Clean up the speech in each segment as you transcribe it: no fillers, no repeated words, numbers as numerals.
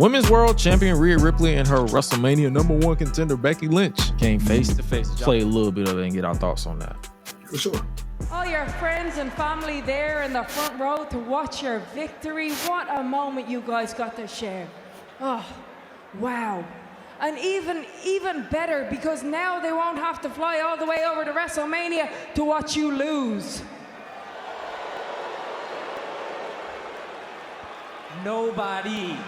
Women's World Champion Rhea Ripley and her WrestleMania #1 contender Becky Lynch came face to face. Play a little bit of it and get our thoughts on that. For sure. All your friends and family there in the front row to watch your victory. What a moment you guys got to share. Oh, wow. And even better, because now they won't have to fly all the way over to WrestleMania to watch you lose. Nobody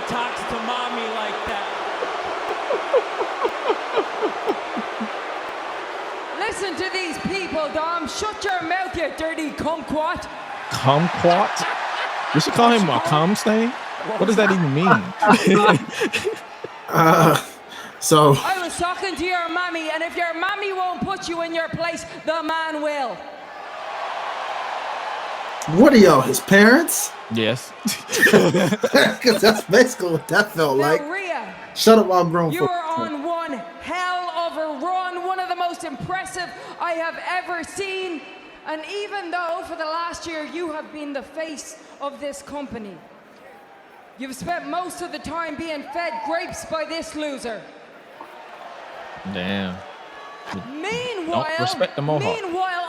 talks to mommy like that. Listen to these people, Dom. Shut your mouth, you dirty kumquat. Kumquat? You should call him a cum stain? What does that even mean? So I was talking to your mommy, and if your mommy won't put you in your place, the man will. what are y'all, his parents? Yes. Because that's basically what that felt Now, like. Rhea, Shut up, I'm grown. you are on one hell of a run, one of the most impressive I have ever seen. And even though for the last year you have been the face of this company, you've spent most of the time being fed grapes by this loser. Damn. Meanwhile, Don't respect the mohawk.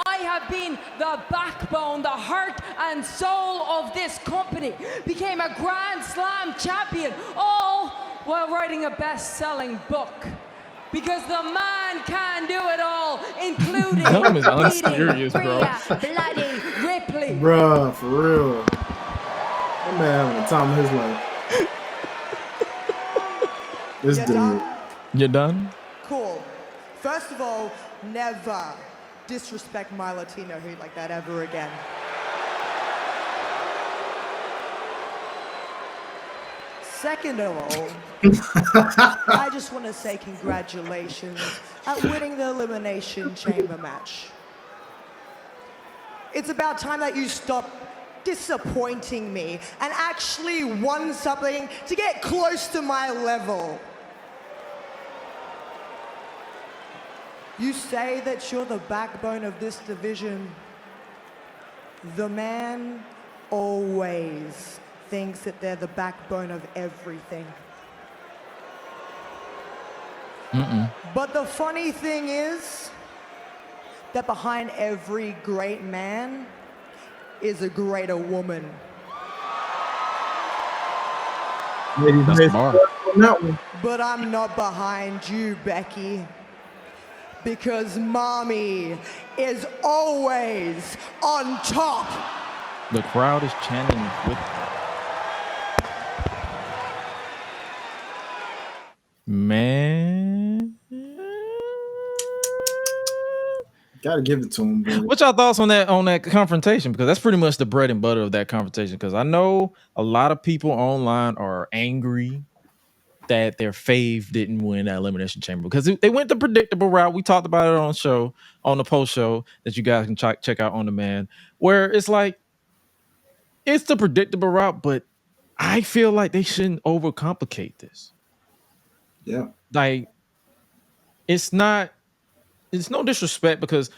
I have been the backbone, the heart and soul of this company. Became a Grand Slam champion, all while writing a best-selling book. Because the man can do it all, including That was beating unserious, bro. Rhea bloody Ripley. Bruh, for real. That man having the time of his life. This Yeah, dude. Dom. You done? Cool. First of all, never disrespect my Latino hood like that ever again. Second of all, I just want to say congratulations at winning the Elimination Chamber match. It's about time that you stop disappointing me and actually won something to get close to my level. You say that you're the backbone of this division. The man always thinks that they're the backbone of everything. But the funny thing is that behind every great man is a greater woman. That's the bar. On that one. But I'm not behind you, Becky. Because mommy is always on top. The crowd is chanting with man. Gotta give it to him, bro. What's your thoughts on that confrontation? Because that's pretty much the bread and butter of that confrontation. Because I know a lot of people online are angry that their fave didn't win that elimination chamber because they went the predictable route. We talked about it on the post show that you guys can check out on demand, where it's like it's the predictable route, but I feel like they shouldn't overcomplicate this. Yeah. Like it's no disrespect because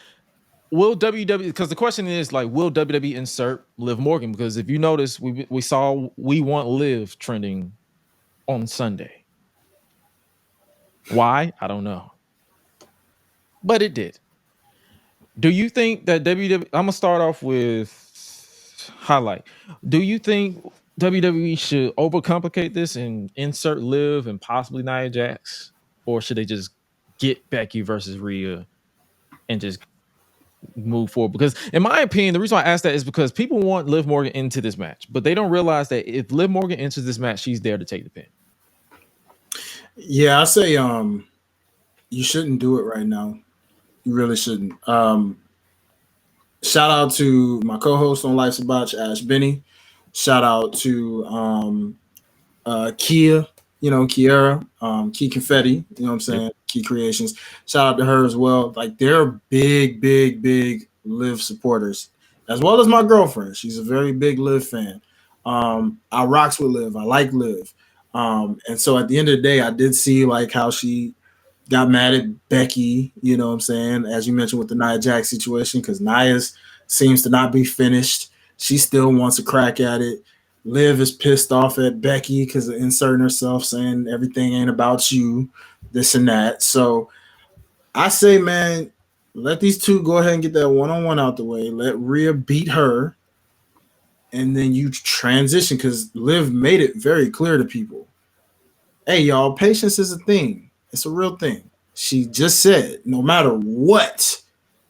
will WWE, because the question is like, will WWE insert Liv Morgan? Because if you notice, we saw We Want Liv trending on Sunday. Why? I don't know. But it did. Do you think that WWE, I'm gonna start off with Hi-Lite. Do you think WWE should overcomplicate this and insert Liv and possibly Nia Jax? Or should they just get Becky versus Rhea and just move forward? Because in my opinion, the reason why I ask that is because people want Liv Morgan into this match, but they don't realize that if Liv Morgan enters this match, she's there to take the pin. Yeah, I say you shouldn't do it right now. You really shouldn't. Shout out to my co-host on Life's a Botch, Ash Benny. Shout out to Kia, Kiera, Key Confetti, you know what I'm saying? Key Creations. Shout out to her as well. Like they're big Liv supporters, as well as my girlfriend. She's a very big Liv fan. I rocks with Liv. I like Liv. And so at the end of the day, I did see like how she got mad at Becky, you know what I'm saying, as you mentioned with the Nia Jax situation, because Nia seems to not be finished. She still wants a crack at it. Liv is pissed off at Becky because of inserting herself, saying everything ain't about you, this and that. So I say, man, let these two go ahead and get that one-on-one out the way. Let Rhea beat her, and then you transition, because Liv made it very clear to people. Hey, y'all, patience is a thing. It's a real thing. She just said, no matter what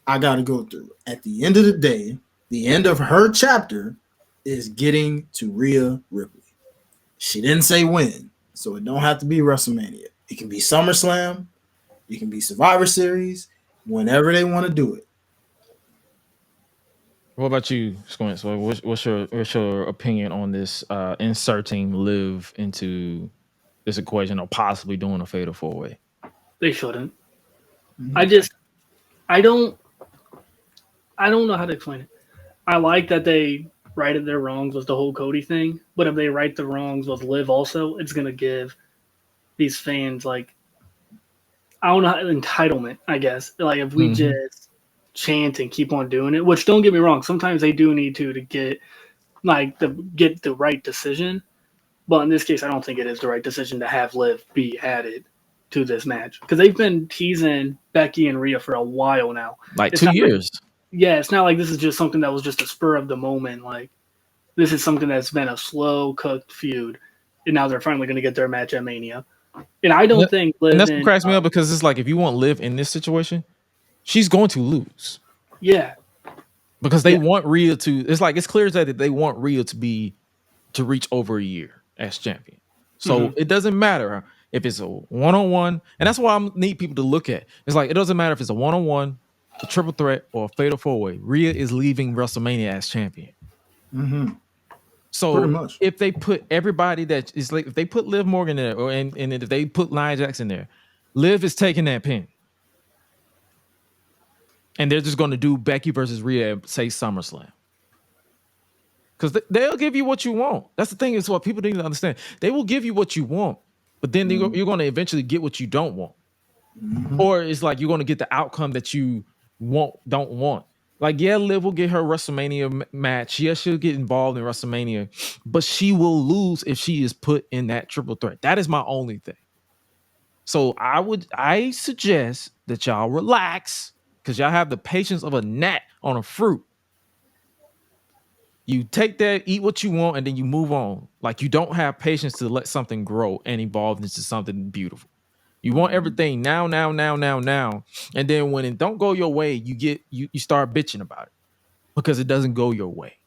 I got to go through, at the end of the day, the end of her chapter is getting to Rhea Ripley. She didn't say when, so it don't have to be WrestleMania. It can be SummerSlam. It can be Survivor Series. Whenever they want to do it. What about you, Squintz? What's your opinion on this inserting Liv into this equation, or possibly doing a fatal 4-way? They shouldn't. Mm-hmm. I don't know how to explain it. I like that they righted their wrongs with the whole Cody thing, but if they right the wrongs with Liv also, it's gonna give these fans, like, I don't know, entitlement, I guess. Like, if we just chant and keep on doing it, which, don't get me wrong, sometimes they do need to get the right decision. But in this case, I don't think it is the right decision to have Liv be added to this match, because they've been teasing Becky and Rhea for a while now. Like 2 years. It's not like this is just something that was just a spur of the moment. Like, this is something that's been a slow cooked feud, and now they're finally going to get their match at Mania. And I don't think Liv, and that's what cracks me up, because it's like, if you want Liv in this situation, she's going to lose. Yeah. Because they want Rhea to, it's like, it's clear that they want Rhea to reach over a year as champion. So it doesn't matter if it's a one-on-one, and that's why I need people to look at. It's like, it doesn't matter if it's a one-on-one, a triple threat, or a fatal 4-way. Rhea is leaving WrestleMania as champion. Mm-hmm. So if they put everybody that is, like, if they put Liv Morgan there, and if they put Nia Jax in there, Liv is taking that pin. And they're just going to do Becky versus Rhea and say SummerSlam. Because they'll give you what you want. That's the thing, is what people need to understand. They will give you what you want, but then you're going to eventually get what you don't want. Mm-hmm. Or it's like, you're going to get the outcome that you don't want. Like, yeah, Liv will get her WrestleMania match. Yeah, she'll get involved in WrestleMania, but she will lose if she is put in that triple threat. That is my only thing. So I suggest that y'all relax, because y'all have the patience of a gnat on a fruit. You take that, eat what you want, and then you move on. Like, you don't have patience to let something grow and evolve into something beautiful. You want everything now. And then when it don't go your way, you start bitching about it because it doesn't go your way.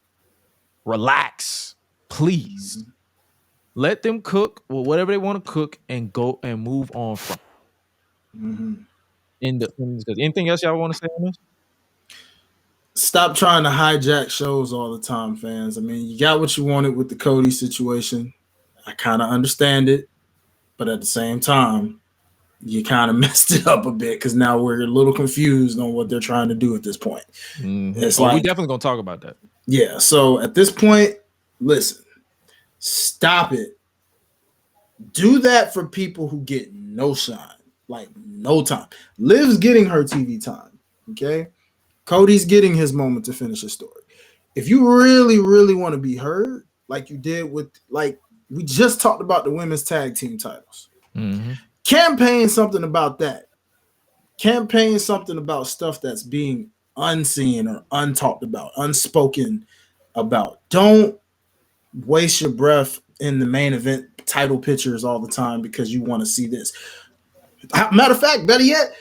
Relax, please. Mm-hmm. Let them cook or whatever they want to cook, and go and move on from. Mm-hmm. Anything else y'all want to say on this? Stop trying to hijack shows all the time, fans. I mean, you got what you wanted with the Cody situation. I kind of understand it, but at the same time, you kind of messed it up a bit, because now we're a little confused on what they're trying to do at this point. Mm-hmm. It's like, we're definitely going to talk about that. Yeah, so at this point, listen, stop it. Do that for people who get no shine, like no time. Liv's getting her TV time, okay? Cody's getting his moment to finish his story. If you really, really want to be heard, like you did with, like, we just talked about the women's tag team titles. Mm-hmm. Campaign something about that. Campaign something about stuff that's being unseen or untalked about, unspoken about. Don't waste your breath in the main event title pictures all the time because you want to see this. Matter of fact, better yet,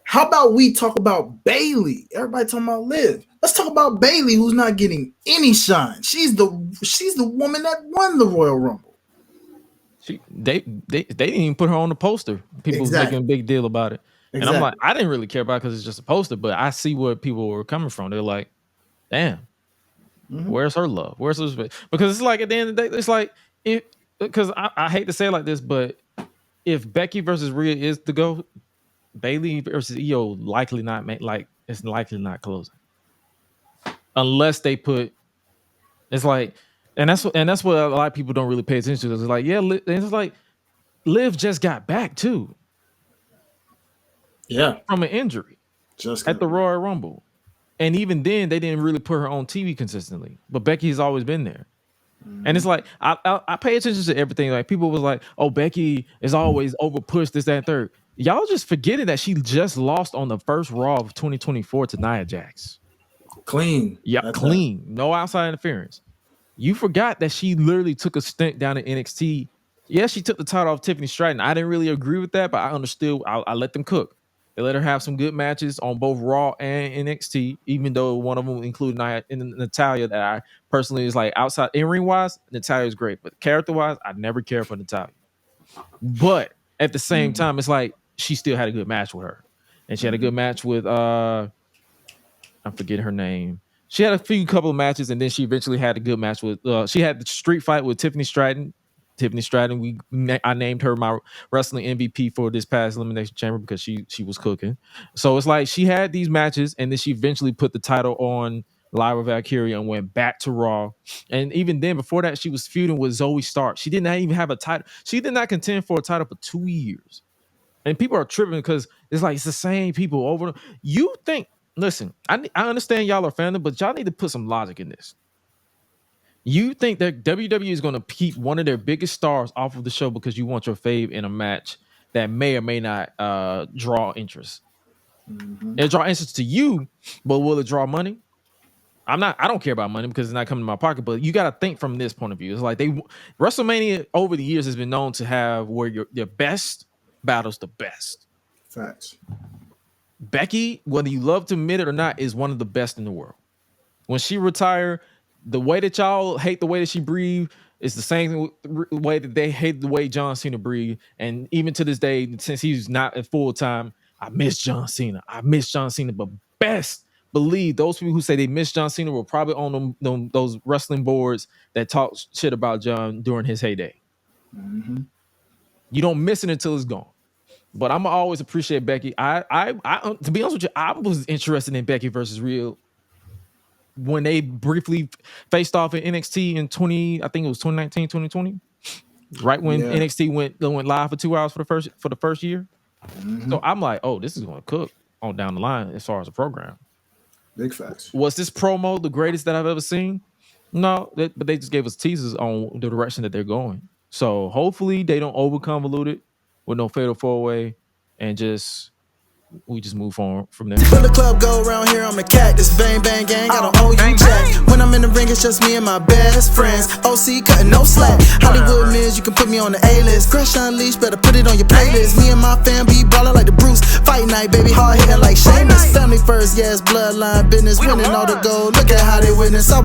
how about we talk about Bayley? Everybody talking about Liv. Let's talk about Bayley, who's not getting any shine. She's the woman that won the Royal Rumble. They didn't even put her on the poster. People was making a big deal about it. Exactly. And I'm like, I didn't really care about it because it's just a poster, but I see where people were coming from. They're like, damn, where's her love? Where's her respect? Because it's like, at the end of the day, it's like, because I hate to say it like this, but if Becky versus Rhea is to go, Bayley versus Io likely not it's likely not closing. Unless they put, it's like, and that's what a lot of people don't really pay attention to. It's like, yeah, it's like Liv just got back too. Yeah. From an injury. Just at the Royal Rumble. And even then, they didn't really put her on TV consistently. But Becky has always been there. And it's like I pay attention to everything. Like people was like, "Oh, Becky is always over pushed this, that, and third." Y'all just forgetting that she just lost on the first Raw of 2024 to Nia Jax. Clean. Yeah, clean. No outside interference. You forgot that she literally took a stint down in NXT. Yeah, she took the title off Tiffany Stratton. I didn't really agree with that, but I understood. I let them cook. They let her have some good matches on both Raw and NXT, even though one of them included Natalya that I personally is like outside in-ring wise, Natalya is great. But character-wise, I never cared for Natalya. But at the same time, it's like she still had a good match with her. And she had a good match with I'm forgetting her name. She had a couple of matches, and then she eventually had a good match with she had the street fight with Tiffany Stratton. Tiffany Stratton, I named her my wrestling MVP for this past Elimination Chamber because she was cooking. So it's like she had these matches, and then she eventually put the title on Lyra Valkyria and went back to Raw. And even then, before that, she was feuding with Zoe Stark. She did not even have a title. She did not contend for a title for 2 years. And people are tripping because it's like it's the same people over. You think? Listen, I understand y'all are fans, but y'all need to put some logic in this. You think that WWE is going to keep one of their biggest stars off of the show because you want your fave in a match that may or may not draw interest? It'll draw interest to you, but will it draw money? I don't care about money because it's not coming to my pocket, but you got to think from this point of view. It's like WrestleMania over the years has been known to have where your best battles the best. Facts. Becky, whether you love to admit it or not, is one of the best in the world. When she retired, the way that y'all hate the way that she breathed is the same way that they hate the way John Cena breathed. And even to this day, since he's not at full time, I miss John Cena. But best believe those people who say they miss John Cena were probably on those wrestling boards that talk shit about John during his heyday. You don't miss it until it's gone. But I'm always appreciate Becky. I to be honest with you, I was interested in Becky versus Rhea when they briefly faced off in NXT in 2019, 2020, right when NXT went live for 2 hours for the first year. So I'm like, oh, this is going to cook on down the line as far as the program. Big facts. Was this promo the greatest that I've ever seen? No, but they just gave us teasers on the direction that they're going. So hopefully they don't over-convolute it with no fatal four-way and we just move on from there. When the club go around here, I'm a cactus. Bang, bang, gang, I don't owe you jack. When I'm in the ring, it's just me and my best friends. OC cutting no slack. Hollywood Miz, you can put me on the A-list. Gresh Unleashed, better put it on your playlist. Me and my fam be ballin' like the Bruce. Fight night, baby, hard hitting like Sheamus. Family first, yes, bloodline business. Winning all the gold, look at how they witness.